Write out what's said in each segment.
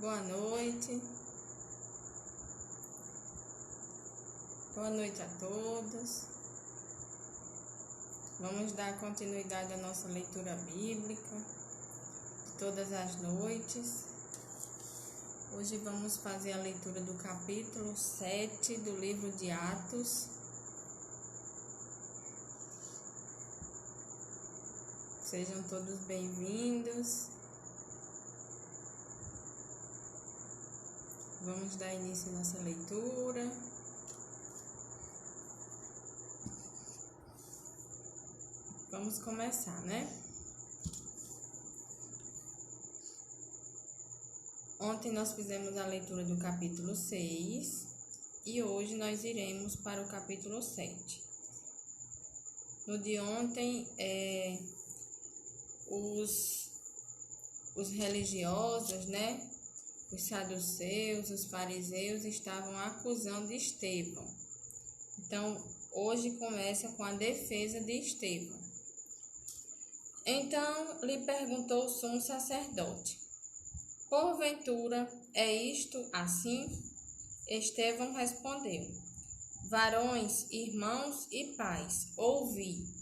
Boa noite. Boa noite a todos. Vamos dar continuidade à nossa leitura bíblica de todas as noites. Hoje vamos fazer a leitura do capítulo 7 do livro de Atos. Sejam todos bem-vindos. Vamos dar início à nossa leitura. Vamos começar, né? Ontem nós fizemos a leitura do capítulo 6 e hoje nós iremos para o capítulo 7. No de ontem, os religiosos, né? Os saduceus, os fariseus estavam acusando Estevão. Então, hoje começa com a defesa de Estevão. Então, lhe perguntou o sumo sacerdote: porventura é isto assim? Estevão respondeu: varões, irmãos e pais, ouvi.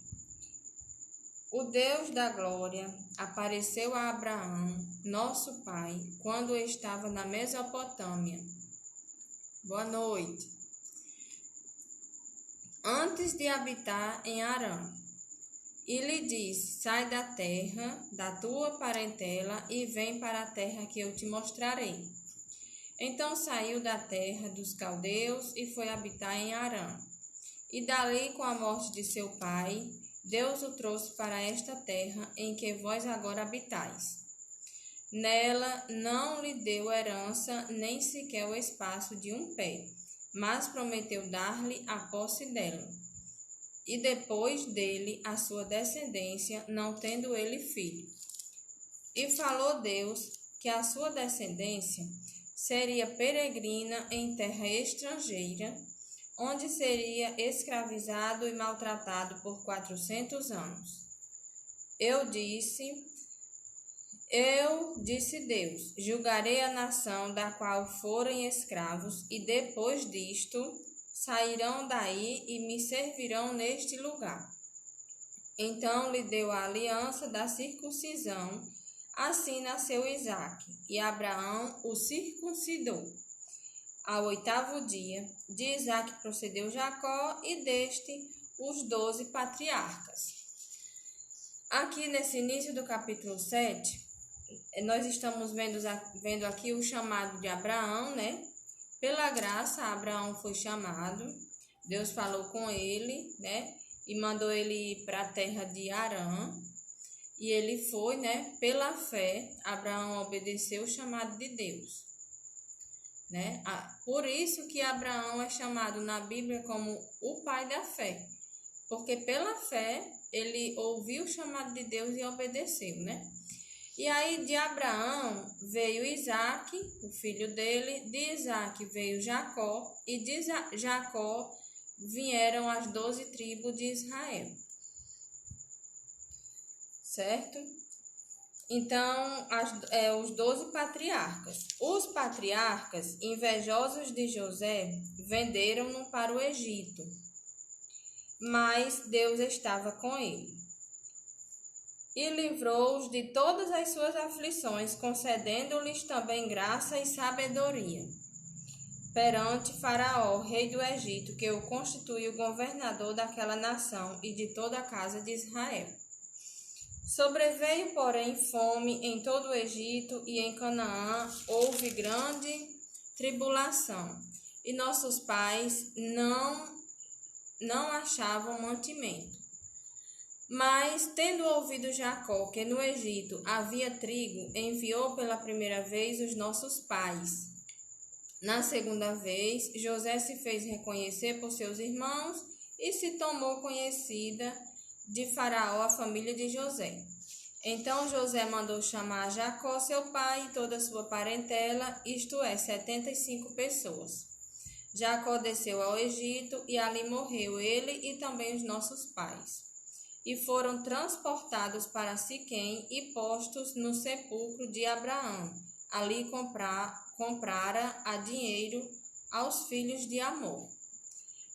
O Deus da glória apareceu a Abraão, nosso pai, quando estava na Mesopotâmia. Boa noite. Antes de habitar em Harã. E lhe disse: sai da terra, da tua parentela, e vem para a terra que eu te mostrarei. Então saiu da terra dos caldeus e foi habitar em Harã. E dali, com a morte de seu pai, Deus o trouxe para esta terra em que vós agora habitais. Nela não lhe deu herança, nem sequer o espaço de um pé, mas prometeu dar-lhe a posse dela. E depois dele a sua descendência, não tendo ele filho. E falou Deus que a sua descendência seria peregrina em terra estrangeira, onde seria escravizado e maltratado por 400 anos. Eu disse Deus, julgarei a nação da qual forem escravos, e depois disto sairão daí e me servirão neste lugar. Então lhe deu a aliança da circuncisão, assim nasceu Isaque, e Abraão o circuncidou. Ao 8º dia, de Isaque procedeu Jacó, e deste os 12 patriarcas. Aqui nesse início do capítulo 7, nós estamos vendo aqui o chamado de Abraão, né? Pela graça, Abraão foi chamado, Deus falou com ele, né? E mandou ele ir para a terra de Harã. E ele foi, né? Pela fé, Abraão obedeceu o chamado de Deus, né? Por isso que Abraão é chamado na Bíblia como o pai da fé. Porque pela fé, ele ouviu o chamado de Deus e obedeceu, né? E aí de Abraão veio Isaque, o filho dele, de Isaque veio Jacó, e de Jacó vieram as 12 tribos de Israel. Certo? Então, os 12 patriarcas. Os patriarcas, invejosos de José, venderam-no para o Egito, mas Deus estava com ele. E livrou-os de todas as suas aflições, concedendo-lhes também graça e sabedoria perante Faraó, rei do Egito, que o constituiu governador daquela nação e de toda a casa de Israel. Sobreveio, porém, fome em todo o Egito, e em Canaã houve grande tribulação, e nossos pais não achavam mantimento. Mas, tendo ouvido Jacó que no Egito havia trigo, enviou pela primeira vez os nossos pais. Na segunda vez, José se fez reconhecer por seus irmãos e se tomou conhecida de Faraó a família de José. Então José mandou chamar Jacó, seu pai, e toda a sua parentela, isto é, 75 pessoas. Jacó desceu ao Egito e ali morreu ele e também os nossos pais. E foram transportados para Siquém e postos no sepulcro de Abraão, ali comprara a dinheiro aos filhos de Amor.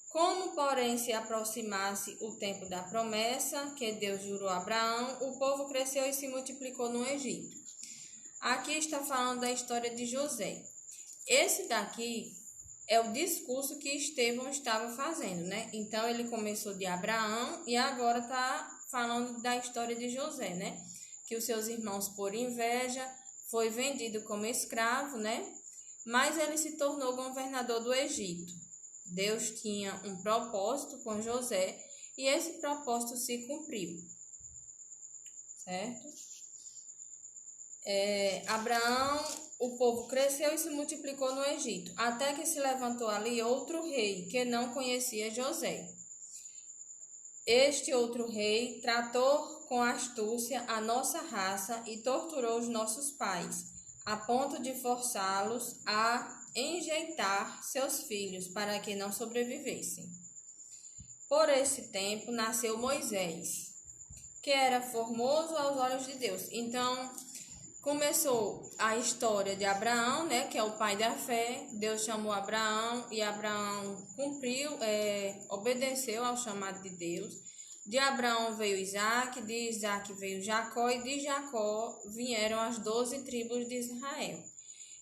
Como, porém, se aproximasse o tempo da promessa que Deus jurou a Abraão, o povo cresceu e se multiplicou no Egito. Aqui está falando da história de José. Esse daqui é o discurso que Estevão estava fazendo, né? Então, ele começou de Abraão e agora está falando da história de José, né? Que os seus irmãos, por inveja, foi vendido como escravo, né? Mas ele se tornou governador do Egito. Deus tinha um propósito com José e esse propósito se cumpriu, certo? Abraão, o povo cresceu e se multiplicou no Egito, até que se levantou ali outro rei que não conhecia José. Este outro rei tratou com astúcia a nossa raça e torturou os nossos pais, a ponto de forçá-los a enjeitar seus filhos para que não sobrevivessem. Por esse tempo nasceu Moisés, que era formoso aos olhos de Deus. Então, começou a história de Abraão, né, que é o pai da fé. Deus chamou Abraão e Abraão obedeceu ao chamado de Deus. De Abraão veio Isaque, de Isaque veio Jacó e de Jacó vieram as 12 tribos de Israel.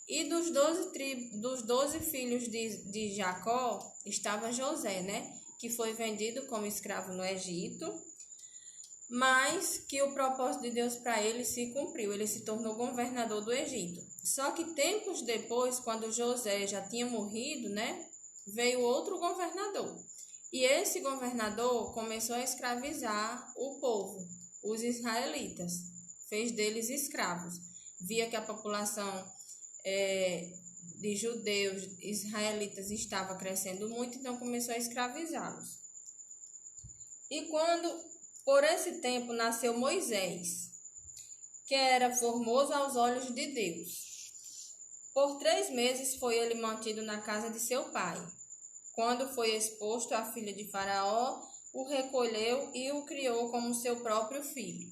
E dos 12 filhos de Jacó estava José, né, que foi vendido como escravo no Egito, mas que o propósito de Deus para ele se cumpriu. Ele se tornou governador do Egito. Só que tempos depois, quando José já tinha morrido, né, veio outro governador. E esse governador começou a escravizar o povo, os israelitas. Fez deles escravos. Via que a população de judeus, israelitas, estava crescendo muito, então começou a escravizá-los. E por esse tempo, nasceu Moisés, que era formoso aos olhos de Deus. Por 3 meses foi ele mantido na casa de seu pai. Quando foi exposto, a filha de Faraó o recolheu e o criou como seu próprio filho.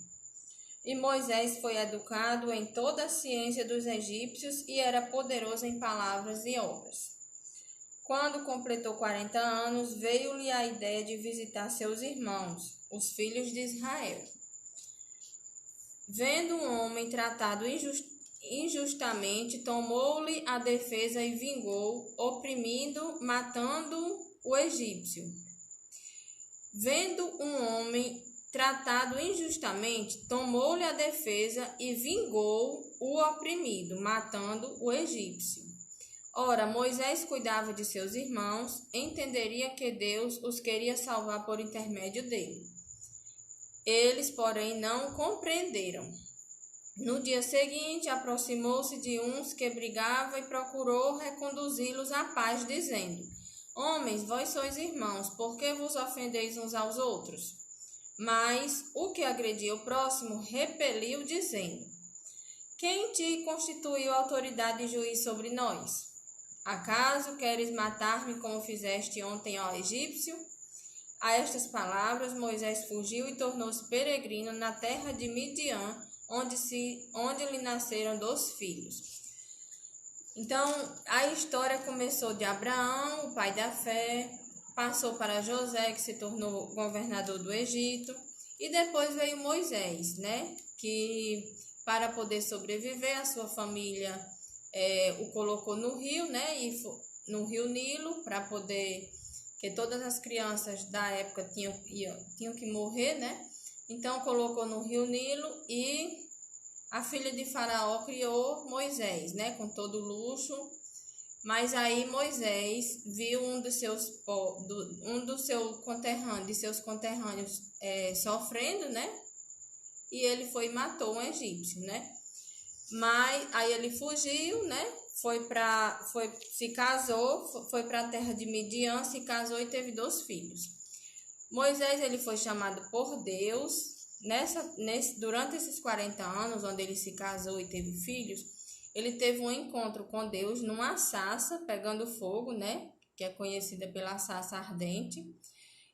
E Moisés foi educado em toda a ciência dos egípcios e era poderoso em palavras e obras. Quando completou 40 anos, veio-lhe a ideia de visitar seus irmãos, os filhos de Israel. Vendo um homem tratado injustamente, tomou-lhe a defesa e vingou, oprimindo, matando o egípcio. Vendo um homem tratado injustamente, tomou-lhe a defesa e vingou o oprimido, matando o egípcio. Ora, Moisés cuidava de seus irmãos, entenderia que Deus os queria salvar por intermédio dele. Eles, porém, não compreenderam. No dia seguinte, aproximou-se de uns que brigavam e procurou reconduzi-los à paz, dizendo: Homens, vós sois irmãos, por que vos ofendeis uns aos outros? Mas o que agredia o próximo repeliu, dizendo: Quem te constituiu autoridade e juiz sobre nós? Acaso queres matar-me como fizeste ontem ao egípcio? A estas palavras, Moisés fugiu e tornou-se peregrino na terra de Midian, onde lhe nasceram 2 filhos. Então, a história começou de Abraão, o pai da fé, passou para José, que se tornou governador do Egito, e depois veio Moisés, né, que para poder sobreviver, a sua família o colocou no rio, né, no rio Nilo, para poder, que todas as crianças da época tinham que morrer, né, então colocou no rio Nilo e a filha de Faraó criou Moisés, né, com todo luxo. Mas aí Moisés viu um dos seus conterrâneos sofrendo, né? E ele foi e matou um egípcio, né? Mas aí ele fugiu, né? Se casou, foi para a terra de Midian, se casou e teve 2 filhos. Moisés, ele foi chamado por Deus durante esses 40 anos, onde ele se casou e teve filhos. Ele teve um encontro com Deus numa sarça pegando fogo, né? Que é conhecida pela sarça ardente.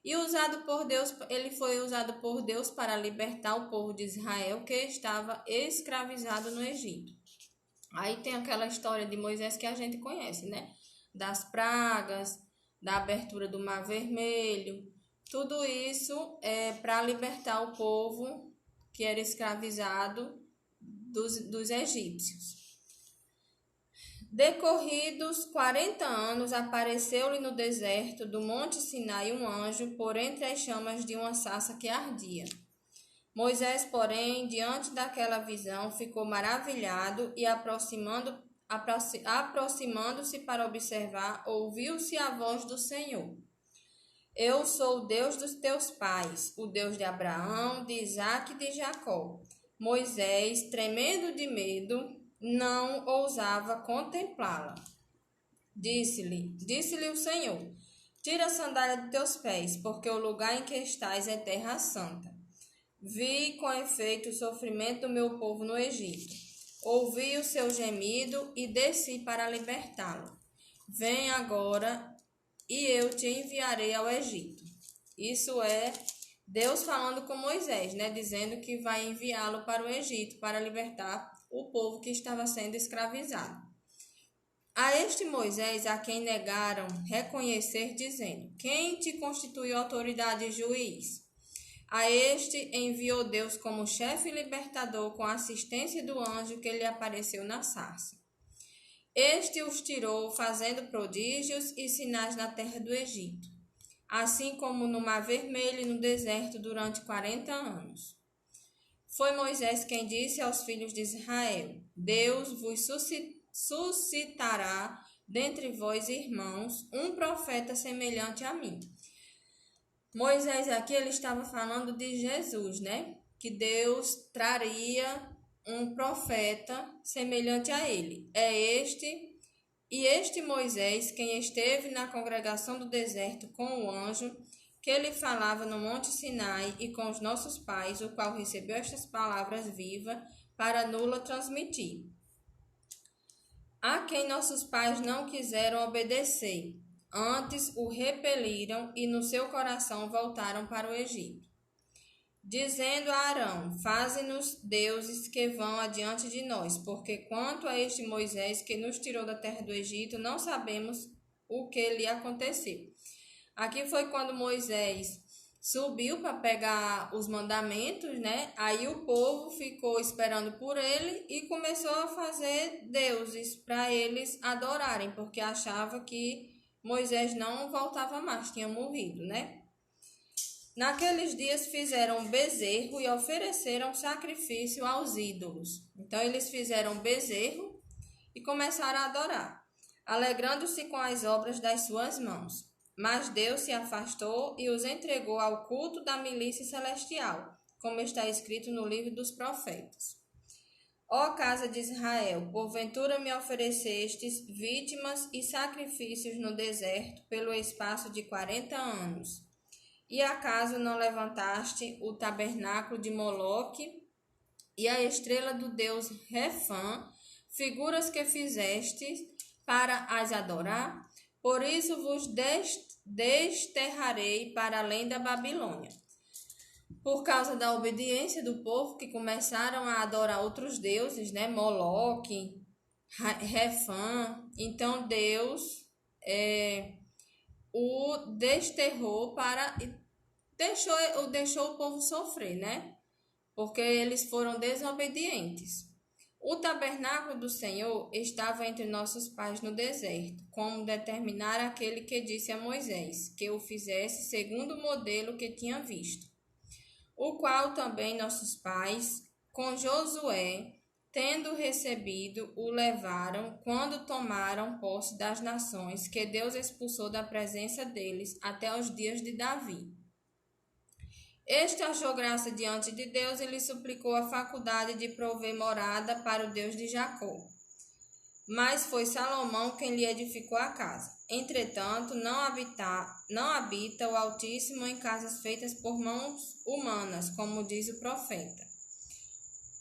E ele foi usado por Deus para libertar o povo de Israel que estava escravizado no Egito. Aí tem aquela história de Moisés que a gente conhece, né? Das pragas, da abertura do Mar Vermelho. Tudo isso é para libertar o povo que era escravizado dos egípcios. Decorridos 40 anos, apareceu-lhe no deserto do monte Sinai um anjo por entre as chamas de uma sarça que ardia. Moisés, porém, diante daquela visão, ficou maravilhado e aproximando-se para observar, ouviu-se a voz do Senhor. Eu sou o Deus dos teus pais, o Deus de Abraão, de Isaque e de Jacó. Moisés, tremendo de medo, não ousava contemplá-la. Disse-lhe o Senhor: tira a sandália de teus pés, porque o lugar em que estás é terra santa. Vi com efeito o sofrimento do meu povo no Egito. Ouvi o seu gemido e desci para libertá-lo. Vem agora e eu te enviarei ao Egito. Isso é Deus falando com Moisés, né? Dizendo que vai enviá-lo para o Egito para libertar o povo que estava sendo escravizado. A este Moisés, a quem negaram reconhecer, dizendo: quem te constituiu autoridade e juiz? A este enviou Deus como chefe libertador com a assistência do anjo que lhe apareceu na sarça. Este os tirou, fazendo prodígios e sinais na terra do Egito, assim como no Mar Vermelho e no deserto durante 40 anos. Foi Moisés quem disse aos filhos de Israel: Deus vos suscitará dentre vós, irmãos, um profeta semelhante a mim. Moisés aqui ele estava falando de Jesus, né? Que Deus traria um profeta semelhante a ele. Este Moisés, quem esteve na congregação do deserto com o anjo, que ele falava no monte Sinai e com os nossos pais, o qual recebeu estas palavras vivas para nulo transmitir. A quem nossos pais não quiseram obedecer, antes o repeliram e no seu coração voltaram para o Egito. Dizendo a Arão: faze-nos deuses que vão adiante de nós, porque quanto a este Moisés que nos tirou da terra do Egito, não sabemos o que lhe aconteceu. Aqui foi quando Moisés subiu para pegar os mandamentos, né? Aí o povo ficou esperando por ele e começou a fazer deuses para eles adorarem, porque achava que Moisés não voltava mais, tinha morrido, né? Naqueles dias fizeram um bezerro e ofereceram sacrifício aos ídolos. Então eles fizeram um bezerro e começaram a adorar, alegrando-se com as obras das suas mãos. Mas Deus se afastou e os entregou ao culto da milícia celestial, como está escrito no livro dos profetas. Ó casa de Israel, porventura me oferecestes vítimas e sacrifícios no deserto pelo espaço de 40 anos. E acaso não levantaste o tabernáculo de Moloque e a estrela do deus Refã, figuras que fizestes para as adorar? Por isso vos desterrarei para além da Babilônia. Por causa da obediência do povo que começaram a adorar outros deuses, né? Moloque, Refã. Então Deus o desterrou deixou o povo sofrer, né? Porque eles foram desobedientes. O tabernáculo do Senhor estava entre nossos pais no deserto, como determinara aquele que disse a Moisés, que o fizesse segundo o modelo que tinha visto. O qual também nossos pais, com Josué, tendo recebido, o levaram quando tomaram posse das nações que Deus expulsou da presença deles até os dias de Davi. Este achou graça diante de Deus e lhe suplicou a faculdade de prover morada para o Deus de Jacó. Mas foi Salomão quem lhe edificou a casa. Entretanto, não habita o Altíssimo em casas feitas por mãos humanas, como diz o profeta.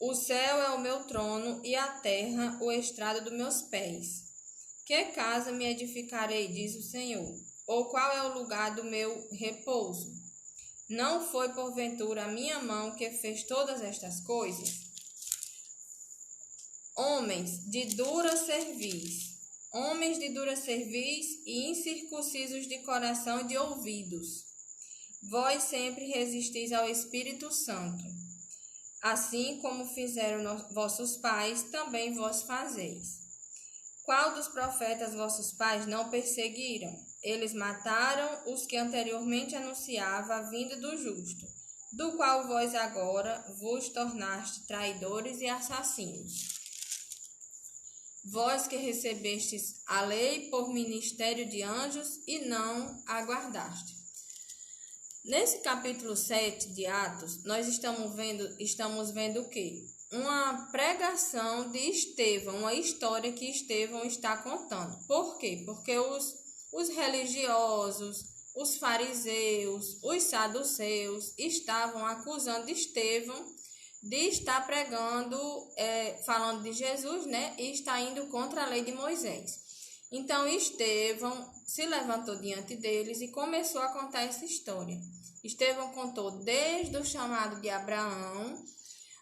O céu é o meu trono e a terra o estrado dos meus pés. Que casa me edificarei, diz o Senhor? Ou qual é o lugar do meu repouso? Não foi porventura a minha mão que fez todas estas coisas? homens de dura cerviz e incircuncisos de coração e de ouvidos, vós sempre resistis ao Espírito Santo. Assim como fizeram vossos pais, também vós fazeis. Qual dos profetas vossos pais não perseguiram? Eles mataram os que anteriormente anunciava a vinda do justo, do qual vós agora vos tornaste traidores e assassinos. Vós que recebestes a lei por ministério de anjos e não a guardaste. Nesse capítulo 7 de Atos, nós estamos vendo o quê? Uma pregação de Estevão, uma história que Estevão está contando. Por quê? Porque os religiosos, os fariseus, os saduceus estavam acusando Estevão de estar pregando, falando de Jesus, né? E está indo contra a lei de Moisés. Então Estevão se levantou diante deles e começou a contar essa história. Estevão contou desde o chamado de Abraão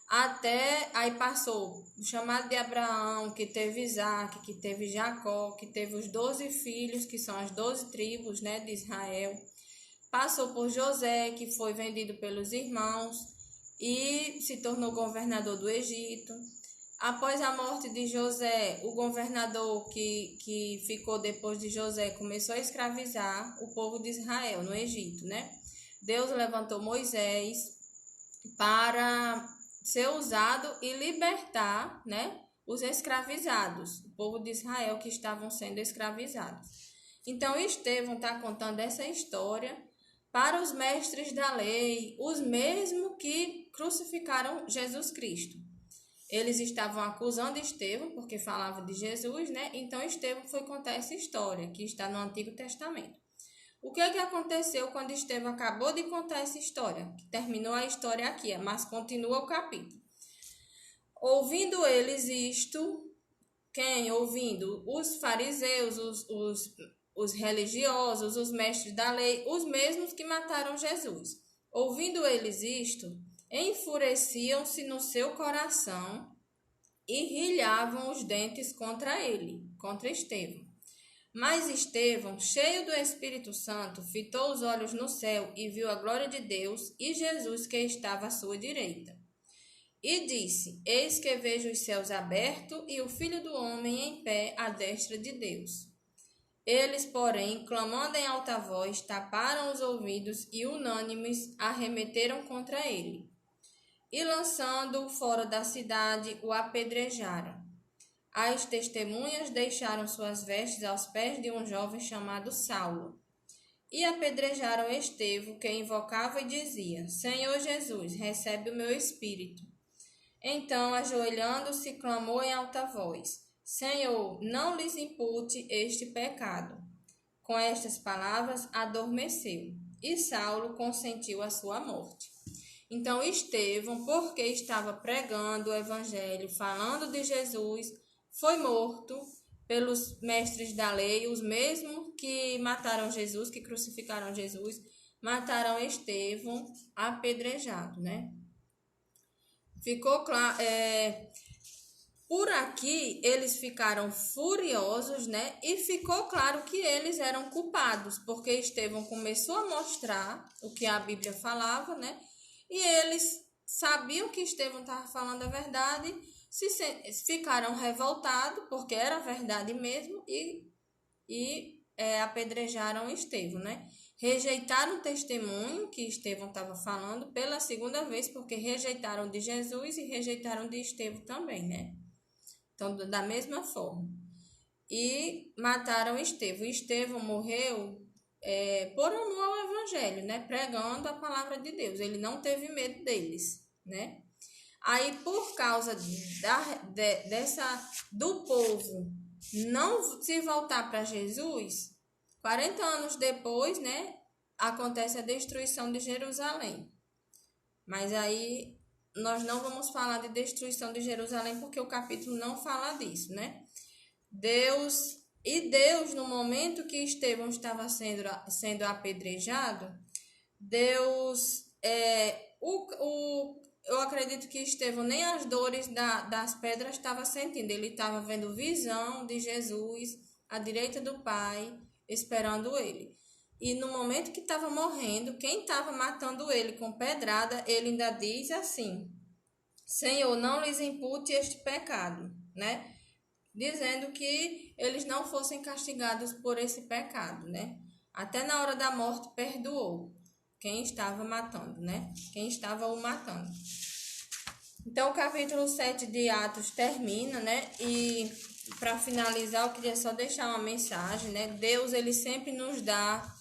até, aí passou o chamado de Abraão, que teve Isaac, que teve Jacó, que teve os 12 filhos, que são as 12 tribos, né, de Israel. Passou por José, que foi vendido pelos irmãos e se tornou governador do Egito. Após a morte de José, o governador que ficou depois de José começou a escravizar o povo de Israel no Egito, né? Deus levantou Moisés para ser usado e libertar, né, os escravizados, o povo de Israel que estavam sendo escravizados. Então, Estevão está contando essa história para os mestres da lei, os mesmos que crucificaram Jesus Cristo. Eles estavam acusando Estevão, porque falava de Jesus, né? Então, Estevão foi contar essa história, que está no Antigo Testamento. O que aconteceu quando Estevão acabou de contar essa história? Que terminou a história aqui, mas continua o capítulo. Ouvindo eles isto, quem ouvindo? Os fariseus, os religiosos, os mestres da lei, os mesmos que mataram Jesus. Ouvindo eles isto, enfureciam-se no seu coração e rilhavam os dentes contra ele, contra Estevão. Mas Estevão, cheio do Espírito Santo, fitou os olhos no céu e viu a glória de Deus e Jesus que estava à sua direita. E disse: Eis que vejo os céus abertos e o Filho do Homem em pé à destra de Deus. Eles, porém, clamando em alta voz, taparam os ouvidos e, unânimes, arremeteram contra ele. E, lançando-o fora da cidade, o apedrejaram. As testemunhas deixaram suas vestes aos pés de um jovem chamado Saulo. E apedrejaram Estevão, que invocava e dizia: Senhor Jesus, recebe o meu espírito. Então, ajoelhando-se, clamou em alta voz: Senhor, não lhes impute este pecado. Com estas palavras, adormeceu, e Saulo consentiu a sua morte. Então, Estevão, porque estava pregando o evangelho, falando de Jesus, foi morto pelos mestres da lei, os mesmos que mataram Jesus, que crucificaram Jesus, mataram Estevão apedrejado, né? Ficou claro, por aqui eles ficaram furiosos, né? E ficou claro que eles eram culpados, porque Estevão começou a mostrar o que a Bíblia falava, né? E eles sabiam que Estevão estava falando a verdade, ficaram revoltados, porque era verdade mesmo, e apedrejaram Estevão, né? Rejeitaram o testemunho que Estevão estava falando pela segunda vez, porque rejeitaram de Jesus e rejeitaram de Estevão também, né? Então, da mesma forma. E mataram Estevão. Estevão morreu por amor ao evangelho, né? Pregando a palavra de Deus. Ele não teve medo deles, né? Aí, por causa do povo não se voltar para Jesus, 40 anos depois, né, acontece a destruição de Jerusalém. Mas aí nós não vamos falar de destruição de Jerusalém porque o capítulo não fala disso, né? Deus, no momento que Estevão estava sendo apedrejado, Deus, eu acredito que Estevão nem as dores das pedras estava sentindo. Ele estava vendo visão de Jesus à direita do Pai, esperando ele. E no momento que estava morrendo, quem estava matando ele com pedrada, ele ainda diz assim: Senhor, não lhes impute este pecado, né? Dizendo que eles não fossem castigados por esse pecado, né? Até na hora da morte perdoou quem estava matando, né? Quem estava o matando. Então, o capítulo 7 de Atos termina, né? E para finalizar, eu queria só deixar uma mensagem, né? Deus, ele sempre nos dá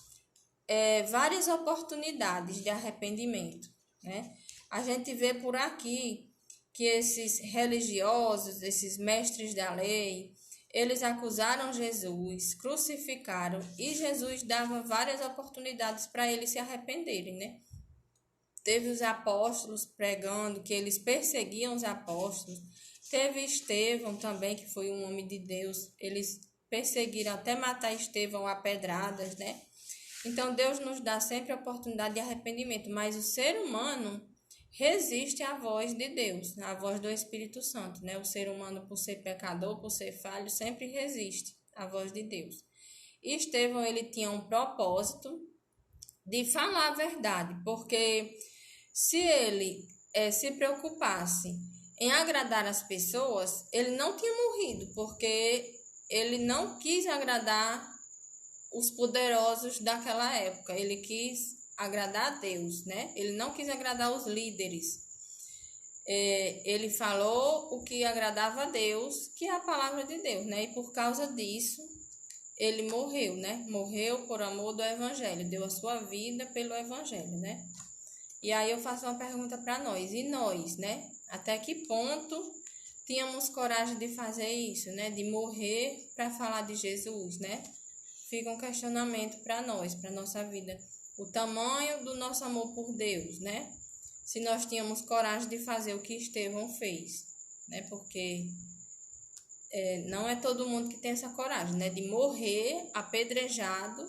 várias oportunidades de arrependimento, né? A gente vê por aqui que esses religiosos, esses mestres da lei, eles acusaram Jesus, crucificaram, e Jesus dava várias oportunidades para eles se arrependerem, né? Teve os apóstolos pregando que eles perseguiam os apóstolos. Teve Estevão também, que foi um homem de Deus. Eles perseguiram até matar Estevão a pedradas, né? Então, Deus nos dá sempre a oportunidade de arrependimento, mas o ser humano resiste à voz de Deus, à voz do Espírito Santo, né? O ser humano, por ser pecador, por ser falho, sempre resiste à voz de Deus. E Estevão, ele tinha um propósito de falar a verdade, porque se ele se preocupasse em agradar as pessoas, ele não tinha morrido, porque ele não quis agradar os poderosos daquela época, ele quis agradar a Deus, né? Ele não quis agradar os líderes. Ele falou o que agradava a Deus, que é a palavra de Deus, né? E por causa disso, ele morreu, né? Morreu por amor do evangelho, deu a sua vida pelo evangelho, né? E aí eu faço uma pergunta para nós, e nós, né? Até que ponto tínhamos coragem de fazer isso, né? De morrer para falar de Jesus, né? Fica um questionamento para nós, para nossa vida. O tamanho do nosso amor por Deus, né? Se nós tínhamos coragem de fazer o que Estevão fez, né? Porque não é todo mundo que tem essa coragem, né? De morrer apedrejado,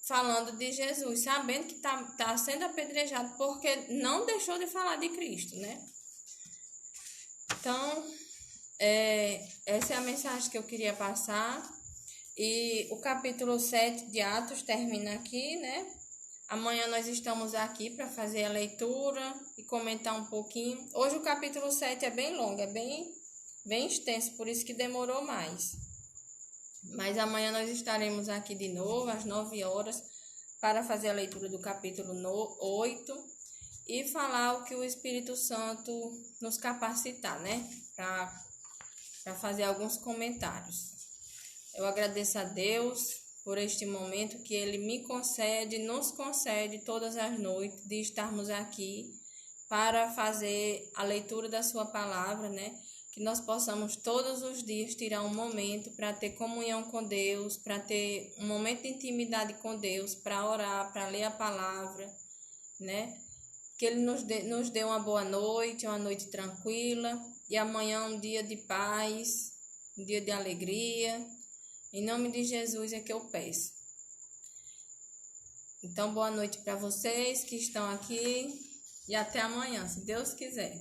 falando de Jesus, sabendo que tá sendo apedrejado porque não deixou de falar de Cristo, né? Então, essa é a mensagem que eu queria passar. E o capítulo 7 de Atos termina aqui, né? Amanhã nós estamos aqui para fazer a leitura e comentar um pouquinho. Hoje o capítulo 7 é bem longo, é bem extenso, por isso que demorou mais. Mas amanhã nós estaremos aqui de novo, às 9 horas, para fazer a leitura do capítulo 8 e falar o que o Espírito Santo nos capacitar, né? Para fazer alguns comentários. Eu agradeço a Deus por este momento que Ele me concede, nos concede todas as noites de estarmos aqui para fazer a leitura da Sua palavra, né? Que nós possamos todos os dias tirar um momento para ter comunhão com Deus, para ter um momento de intimidade com Deus, para orar, para ler a palavra, né? Que Ele nos dê uma boa noite, uma noite tranquila, e amanhã um dia de paz, um dia de alegria. Em nome de Jesus é que eu peço. Então, boa noite para vocês que estão aqui e até amanhã, se Deus quiser.